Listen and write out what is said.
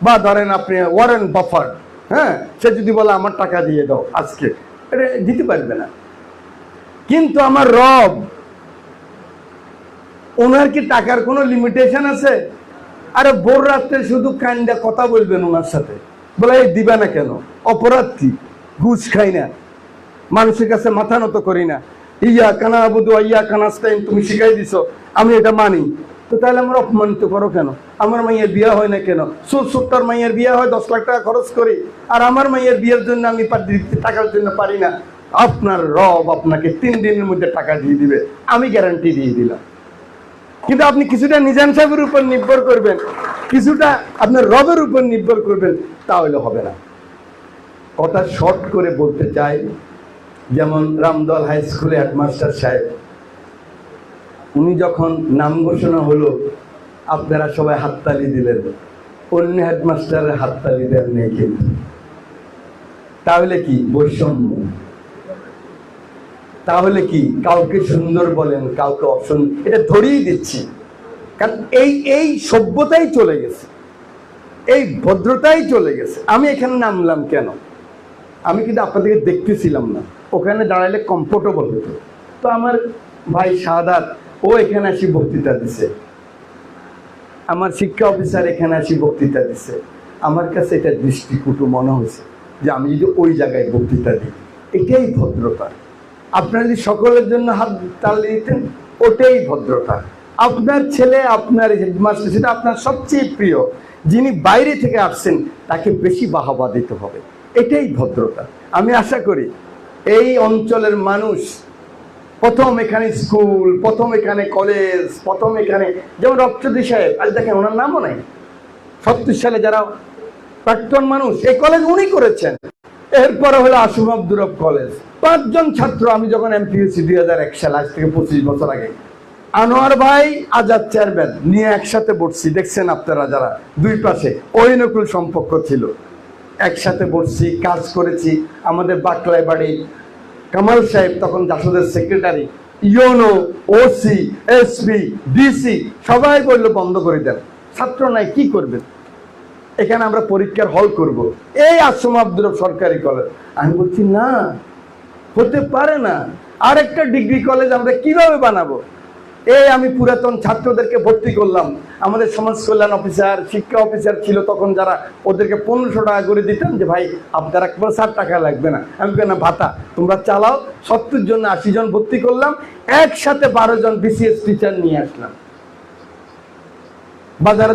বা ধরেন আপনি ওয়ারেন বাফেট, হ্যাঁ, সে যদি বলে আমার টাকা দিয়ে দাও আজকে, এটা দিতে পারবে না। কিন্তু আমার রব, ওনার কি টাকার কোনো লিমিটেশন আছে? আরে ভোর রাত্রে শুধু কান্দা কথা বলবেন ওনার সাথে, বলে এই দিবা না কেন? অপরাধ কি? ঘুষ খাই না, মানুষের কাছে মাথা নত করি না, ইয়া কানা আবুদু ইয়া কানাস্তাইন তুমি শিখাই দিছো, আমি এটা মানি, তো তাহলে আমার অপমানিত করো কেন? আমার মাইয়ের বিয়ে হয় না কেন? 70 মাইয়ের বিয়ে হয়, 10 লাখ টাকা খরচ করি, আর আমার মাইয়ের বিয়ের জন্য আমি টাকার জন্য পারি না। আপনার রব আপনাকে 3 দিনের মধ্যে টাকা দিয়ে দিবে, আমি গ্যারান্টি দিয়ে দিলাম। কিন্তু আপনি কিছুটা নিজাম সাহেবের উপর নির্ভর করবেন, কিছুটা আপনার রবের উপর নির্ভর করবেন, তাহলে হবে না। কথা শর্ট করে বলতে চাই, যেমন রামদল হাই স্কুলে হেডমাস্টার সাহেব, উনি যখন নাম ঘোষণা হলো আপনারা সবাই হাততালি দিলেন, অন্য হেডমাস্টারের হাততালি দেন নেই কিন্তু। তাহলে কি বৈষম্য? তাহলে কি কাউকে সুন্দর বলেন, কাউকে অসুন্দর? এটা ধরিয়ে দিচ্ছি, কারণ এই সভ্যতাই চলে গেছে, এই ভদ্রতাই চলে গেছে। আমি এখানে নামলাম কেন? আমি কিন্তু আপনাদেরকে দেখতেছিলাম না, ওখানে দাঁড়াইলে কমফোর্টেবল হতো। তো আমার ভাই শাহাদাত, ও এখানে আসি বক্তৃতা দিছে, আমার শিক্ষা অফিসার এখানে আসি বক্তৃতা দিছে, আমার কাছে এটা দৃষ্টিকটু মনে হয়েছে যে আমি যদি ওই জায়গায় বক্তৃতা দিই। এটাই ভদ্রতা। আপনারা যদি সকলের জন্য হাত তালি দিতেন, ওটাই ভদ্রতা। আপনার ছেলে, আপনার হেডমাস্টার, সেটা আপনার সবচেয়ে প্রিয়, যিনি বাইরে থেকে আসছেন তাকে বেশি বাহবা দিতে হবে, এটাই ভদ্রতা। আমি আশা করি এই অঞ্চলের মানুষ, প্রথম এখানে স্কুল, প্রথম এখানে কলেজ, প্রথম এখানে, যেমন রক্তদি সাহেব, আজ দেখেন ওনার নামও নাই, 70 সালে যারা প্রাক্তন মানুষ, এই কলেজ উনি করেছেন। এরপরে হলো আসিফ আব্দুর রব কলেজ, 5 জন ছাত্র। আমি যখন এমপি হয়েছি 2001 সালে, আজ থেকে 25 বছর আগে, আনোয়ার ভাই আজাদ চেয়ারম্যান নিয়ে একসাথে বসছি, দেখছেন আপনারা যারা দুই পাশে, ওই নকুল সম্পর্ক ছিল, একসাথে বসছি, কাজ করেছি। আমাদের বাকলাই বাড়ি কামাল সাহেব তখন জাসদের secretary, UNO, OC, SP, DC সবাই বললো বন্ধ করে দেন, ছাত্র নাই, কি করবেন? এখানে আমরা পরীক্ষার হল করব, এই আসিফ আব্দুর রব সরকারি কলেজ। আমি বলছি না, হতে পারে না, আরেকটা ডিগ্রি কলেজ আমরা কিভাবে বানাবো? এই আমি পুরাতন ছাত্রদেরকে ভর্তি করলাম, আমাদের সমাজ কল্যাণ অফিসার, শিক্ষা অফিসার ছিল তখন যারা, ওদেরকে 1500 টাকা করে দিতাম, যে ভাই আপনারা 60 টাকা লাগবে না, আমি না ভাতা তোমরা চালাও। 70 জন 80 জন ভর্তি করলাম, একসাথে 12 জন বিসিএস টিচার নিয়ে আসলাম। বাজারে